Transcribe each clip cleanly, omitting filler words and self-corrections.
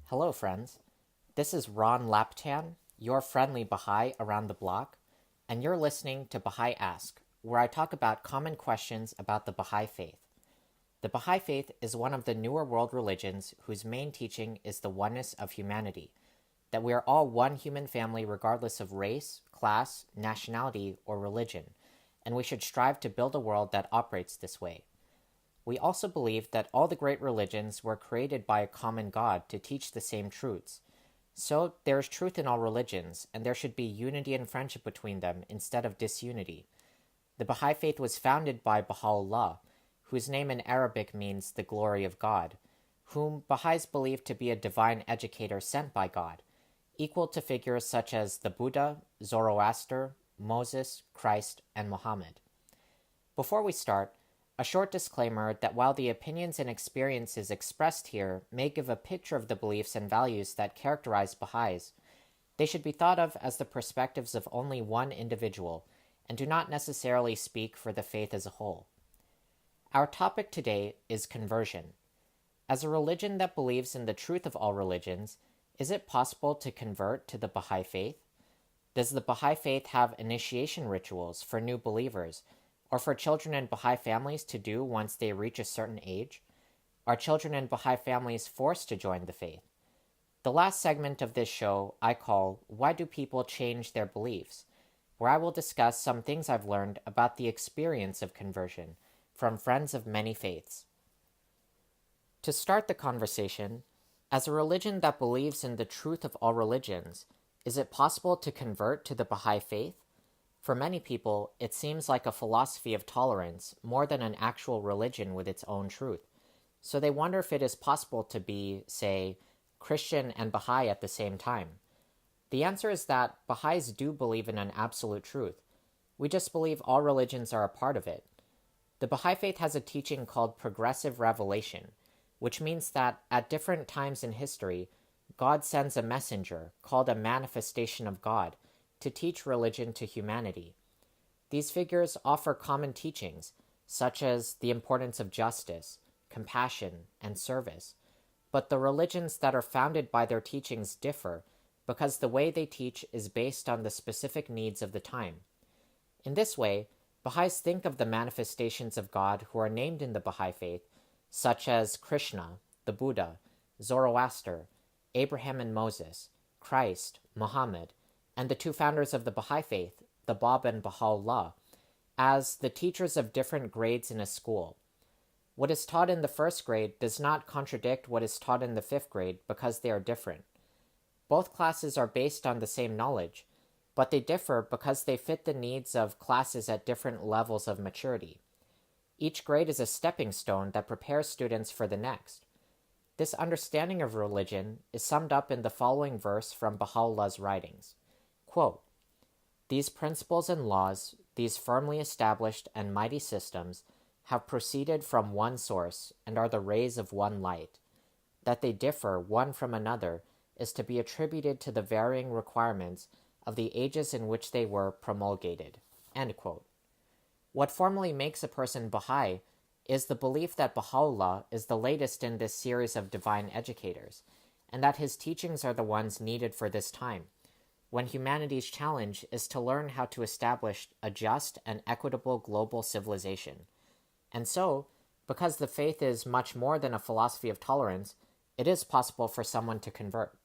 Hello, friends. This is Ron Lapitan, your friendly Baha'i around the block, and you're listening to Baha'i Ask, where I talk about common questions about the Baha'i Faith. The Baha'i Faith is one of the newer world religions whose main teaching is the oneness of humanity, that we are all one human family regardless of race, class, nationality, or religion, and we should strive to build a world that operates this way. We also believe that all the great religions were created by a common God to teach the same truths. So there is truth in all religions, and there should be unity and friendship between them instead of disunity. The Baha'i Faith was founded by Baha'u'llah, whose name in Arabic means the glory of God, whom Baha'is believe to be a divine educator sent by God, equal to figures such as the Buddha, Zoroaster, Moses, Christ, and Muhammad. Before we start, a short disclaimer that while the opinions and experiences expressed here may give a picture of the beliefs and values that characterize Baha'is, they should be thought of as the perspectives of only one individual and do not necessarily speak for the faith as a whole. Our topic today is conversion. As a religion that believes in the truth of all religions, is it possible to convert to the Baha'i Faith? Does the Baha'i Faith have initiation rituals for new believers, or for children in Baha'i families to do once they reach a certain age? Are children in Baha'i families forced to join the faith? The last segment of this show I call Why Do People Change Their Beliefs?, where I will discuss some things I've learned about the experience of conversion from friends of many faiths. To start the conversation, as a religion that believes in the truth of all religions, is it possible to convert to the Baha'i Faith? For many people, it seems like a philosophy of tolerance more than an actual religion with its own truth. So they wonder if it is possible to be, say, Christian and Baha'i at the same time. The answer is that Baha'is do believe in an absolute truth. We just believe all religions are a part of it. The Baha'i Faith has a teaching called progressive revelation, which means that at different times in history, God sends a messenger called a manifestation of God to teach religion to humanity. These figures offer common teachings, such as the importance of justice, compassion, and service, but the religions that are founded by their teachings differ because the way they teach is based on the specific needs of the time. In this way, Baha'is think of the manifestations of God who are named in the Baha'i Faith, such as Krishna, the Buddha, Zoroaster, Abraham and Moses, Christ, Muhammad, and the two founders of the Baha'i Faith, the Bab and Baha'u'llah, as the teachers of different grades in a school. What is taught in the first grade does not contradict what is taught in the fifth grade because they are different. Both classes are based on the same knowledge, but they differ because they fit the needs of classes at different levels of maturity. Each grade is a stepping stone that prepares students for the next. This understanding of religion is summed up in the following verse from Baha'u'llah's writings. Quote, "These principles and laws, these firmly established and mighty systems, have proceeded from one source and are the rays of one light. That they differ one from another is to be attributed to the varying requirements of the ages in which they were promulgated." End quote. What formally makes a person Baha'i is the belief that Baha'u'llah is the latest in this series of divine educators, and that his teachings are the ones needed for this time, when humanity's challenge is to learn how to establish a just and equitable global civilization. And so, because the faith is much more than a philosophy of tolerance, it is possible for someone to convert.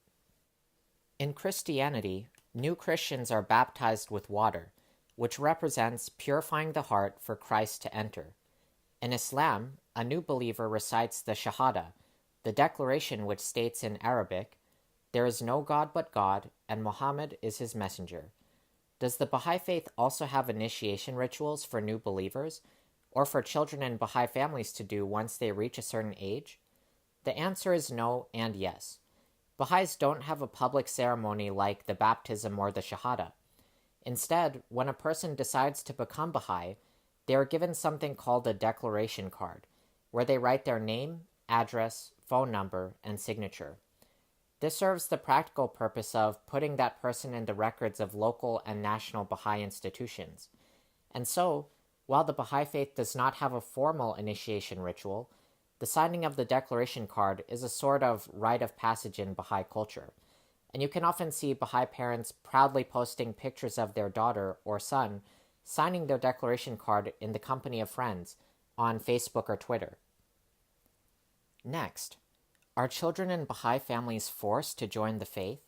In Christianity, new Christians are baptized with water, which represents purifying the heart for Christ to enter. In Islam, a new believer recites the Shahada, the declaration which states in Arabic, "There is no God but God, and Muhammad is his messenger." Does the Baha'i Faith also have initiation rituals for new believers, or for children in Baha'i families to do once they reach a certain age? The answer is no and yes. Baha'is don't have a public ceremony like the baptism or the Shahada. Instead, when a person decides to become Baha'i, they are given something called a declaration card, where they write their name, address, phone number, and signature. This serves the practical purpose of putting that person in the records of local and national Baha'i institutions. And so, while the Baha'i Faith does not have a formal initiation ritual, The signing of the declaration card is a sort of rite of passage in Baha'i culture, and you can often see Baha'i parents proudly posting pictures of their daughter or son signing their declaration card in the company of friends on Facebook or Twitter. Next, are children in Baha'i families forced to join the faith?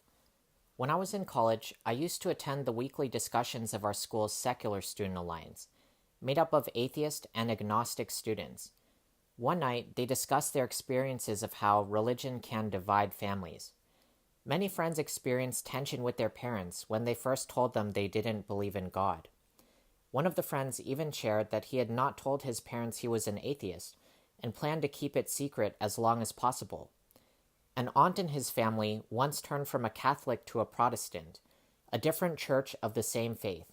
When I was in college, I used to attend the weekly discussions of our school's secular student alliance, made up of atheist and agnostic students. One night, they discussed their experiences of how religion can divide families. Many friends experienced tension with their parents when they first told them they didn't believe in God. One of the friends even shared that he had not told his parents he was an atheist and planned to keep it secret as long as possible. An aunt in his family once turned from a Catholic to a Protestant, a different church of the same faith.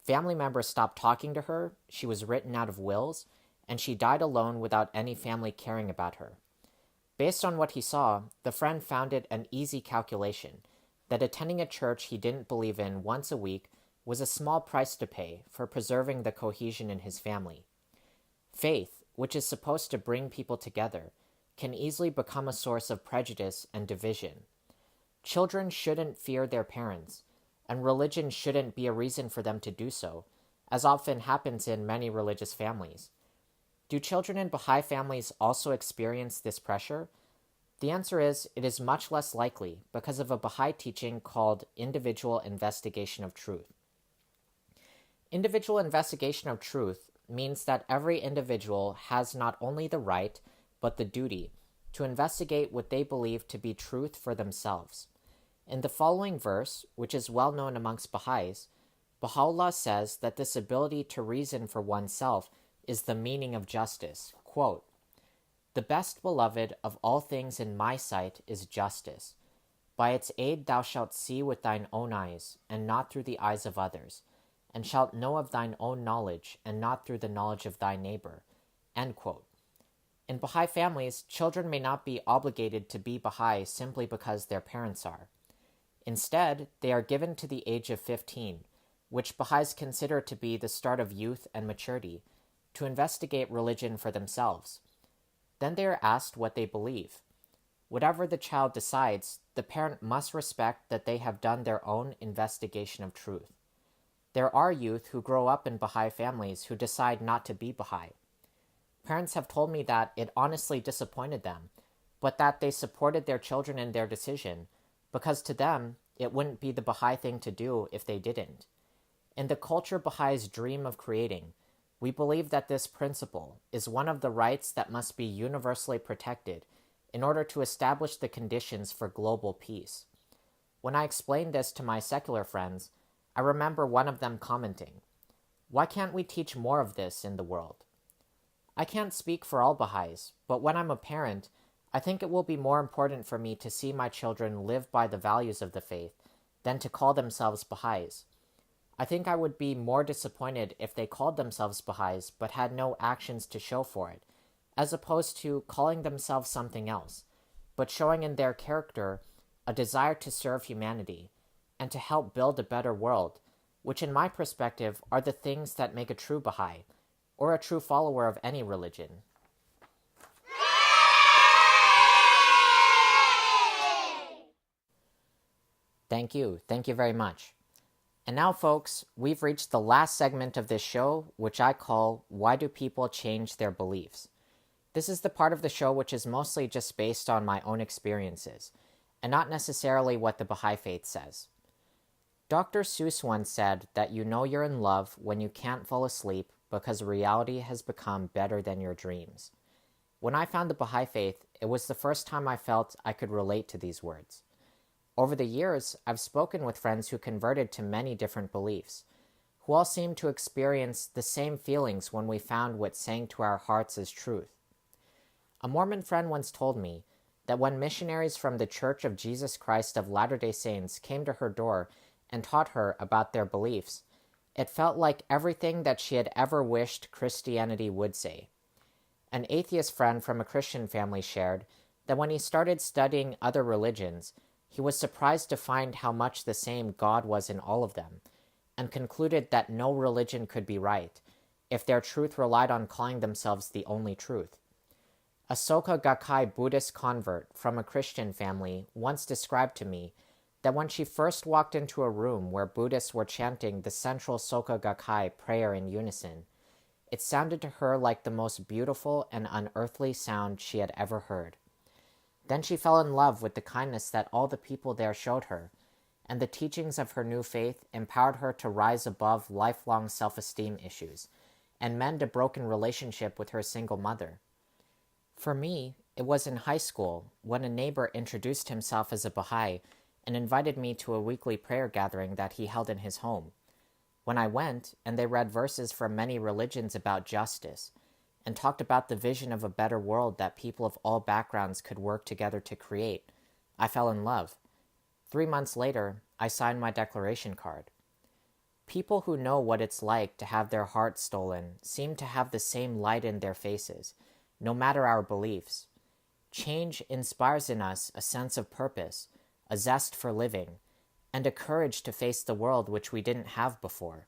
Family members stopped talking to her, she was written out of wills, and she died alone without any family caring about her. Based on what he saw, the friend found it an easy calculation that attending a church he didn't believe in once a week was a small price to pay for preserving the cohesion in his family. Faith, which is supposed to bring people together, can easily become a source of prejudice and division. Children shouldn't fear their parents, and religion shouldn't be a reason for them to do so, as often happens in many religious families. Do children in Baha'i families also experience this pressure? The answer is, it is much less likely because of a Baha'i teaching called individual investigation of truth. Individual investigation of truth means that every individual has not only the right, but the duty to investigate what they believe to be truth for themselves. In the following verse, which is well known amongst Baha'is, Baha'u'llah says that this ability to reason for oneself is the meaning of justice. Quote, "The best beloved of all things in my sight is justice. By its aid thou shalt see with thine own eyes, and not through the eyes of others, and shalt know of thine own knowledge, and not through the knowledge of thy neighbor." End quote. In Baha'i families, children may not be obligated to be Baha'i simply because their parents are. Instead, they are given to the age of 15, which Baha'is consider to be the start of youth and maturity, to investigate religion for themselves. Then they are asked what they believe. Whatever the child decides, the parent must respect that they have done their own investigation of truth. There are youth who grow up in Baha'i families who decide not to be Baha'i. Parents have told me that it honestly disappointed them, but that they supported their children in their decision, because to them, it wouldn't be the Baha'i thing to do if they didn't. In the culture Baha'is dream of creating, we believe that this principle is one of the rights that must be universally protected in order to establish the conditions for global peace. When I explained this to my secular friends, I remember one of them commenting, "Why can't we teach more of this in the world?" I can't speak for all Baha'is, but when I'm a parent, I think it will be more important for me to see my children live by the values of the faith than to call themselves Baha'is. I think I would be more disappointed if they called themselves Baha'is but had no actions to show for it, as opposed to calling themselves something else, but showing in their character a desire to serve humanity and to help build a better world, which in my perspective are the things that make a true Baha'i, or a true follower of any religion. Thank you very much. And now, folks, we've reached the last segment of this show, which I call Why Do People Change Their Beliefs? This is the part of the show which is mostly just based on my own experiences, and not necessarily what the Baha'i Faith says. Dr. Seuss once said that you know you're in love when you can't fall asleep because reality has become better than your dreams. When I found the Baha'i Faith, it was the first time I felt I could relate to these words. Over the years, I've spoken with friends who converted to many different beliefs, who all seem to experience the same feelings when we found what sang to our hearts as truth. A Mormon friend once told me that when missionaries from the Church of Jesus Christ of Latter-day Saints came to her door and taught her about their beliefs, it felt like everything that she had ever wished Christianity would say. An atheist friend from a Christian family shared that when he started studying other religions, he was surprised to find how much the same God was in all of them, and concluded that no religion could be right if their truth relied on calling themselves the only truth. A Soka Gakkai Buddhist convert from a Christian family once described to me that when she first walked into a room where Buddhists were chanting the central Soka Gakkai prayer in unison, it sounded to her like the most beautiful and unearthly sound she had ever heard. Then she fell in love with the kindness that all the people there showed her, and the teachings of her new faith empowered her to rise above lifelong self-esteem issues and mend a broken relationship with her single mother. For me, it was in high school when a neighbor introduced himself as a Baha'i and invited me to a weekly prayer gathering that he held in his home. When I went, and they read verses from many religions about justice, and talked about the vision of a better world that people of all backgrounds could work together to create, I fell in love. 3 months later, I signed my declaration card. People who know what it's like to have their hearts stolen seem to have the same light in their faces, no matter our beliefs. Change inspires in us a sense of purpose, a zest for living, and a courage to face the world which we didn't have before.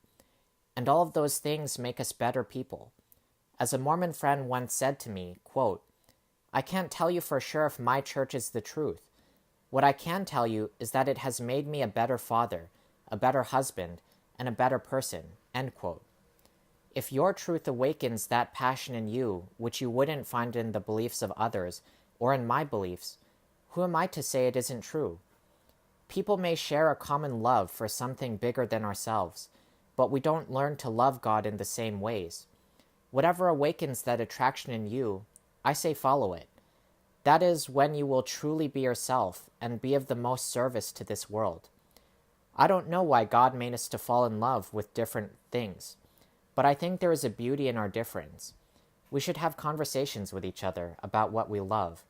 And all of those things make us better people. As a Mormon friend once said to me, quote, "I can't tell you for sure if my church is the truth. What I can tell you is that it has made me a better father, a better husband, and a better person," end quote. If your truth awakens that passion in you, which you wouldn't find in the beliefs of others, or in my beliefs, who am I to say it isn't true? People may share a common love for something bigger than ourselves, but we don't learn to love God in the same ways. Whatever awakens that attraction in you, I say follow it. That is when you will truly be yourself and be of the most service to this world. I don't know why God made us to fall in love with different things, but I think there is a beauty in our difference. We should have conversations with each other about what we love,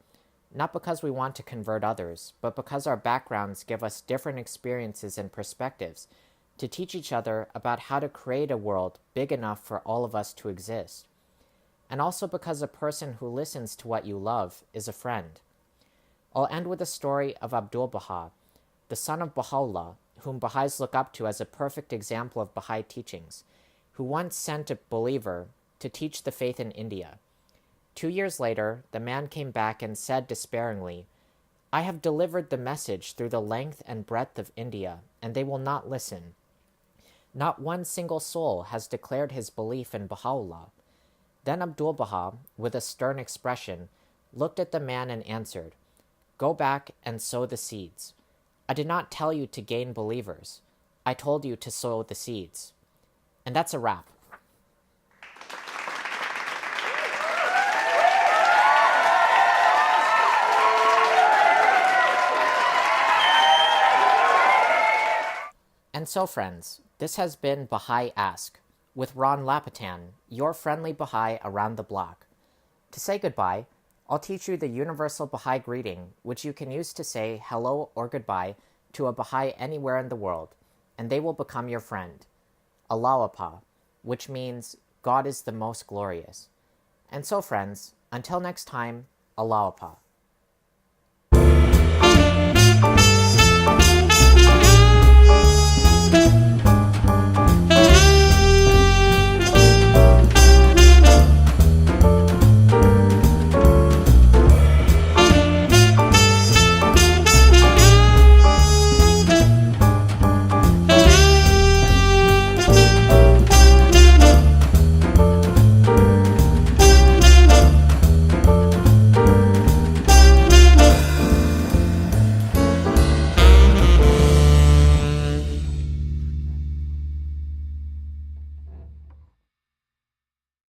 not because we want to convert others, but because our backgrounds give us different experiences and perspectives to teach each other about how to create a world big enough for all of us to exist. And also because a person who listens to what you love is a friend. I'll end with a story of Abdu'l-Baha, the son of Baha'u'llah, whom Baha'is look up to as a perfect example of Baha'i teachings, who once sent a believer to teach the faith in India. 2 years later, the man came back and said despairingly, "I have delivered the message through the length and breadth of India, and they will not listen. Not one single soul has declared his belief in Baha'u'llah." Then Abdu'l-Baha, with a stern expression, looked at the man and answered, "Go back and sow the seeds. I did not tell you to gain believers. I told you to sow the seeds." And that's a wrap. And so, friends, this has been Baha'i Ask, with Ron Lapitan, your friendly Baha'i around the block. To say goodbye, I'll teach you the universal Baha'i greeting, which you can use to say hello or goodbye to a Baha'i anywhere in the world, and they will become your friend. Alawapa, which means God is the most glorious. And so, friends, until next time, Alawapa.